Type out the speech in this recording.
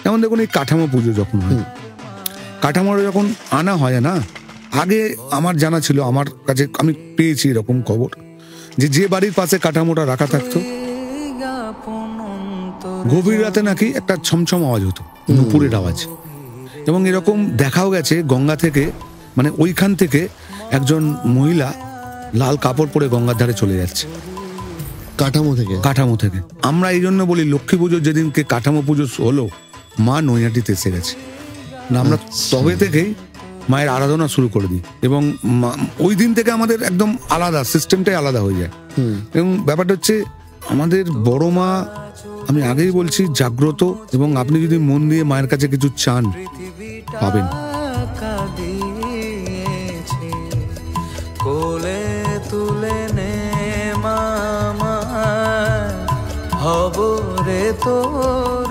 যেমন দেখুন এই কাঠামো পুজো যখন হয়, কাঠামোটা যখন আনা হয় না, আগে আমার জানা ছিল, আমার কাছে আমি পেয়েছি এরকম খবর যে বাড়ির পাশে কাঠামোটা রাখা থাকতো, গভীর রাতে নাকি একটা ছমছম আওয়াজ হতো, নুপুরের আওয়াজ। এবং এরকম দেখাও গেছে গঙ্গা থেকে, মানে ওইখান থেকে একজন মহিলা লাল কাপড় পরে গঙ্গার ধারে চলে যাচ্ছে কাঠামো থেকে। আমরা এই জন্য বলি লক্ষ্মী পুজোর যেদিনকে কাঠামো পুজো হলো, মা নৈহাটিতে এসে গেছে না, আমরা তবে থেকেই মায়ের আরাধনা শুরু করে দিই। এবং ওই দিন থেকে আমাদের একদম আলাদা সিস্টেমটাই আলাদা হয়ে যায়। এবং ব্যাপারটা হচ্ছে আমাদের বড় মা, আমি আগেই বলছি, জাগ্রত, এবং আপনি যদি মন দিয়ে মায়ের কাছে কিছু চান পাবেন। কোলে তুলে নে মামা, হব রে তোর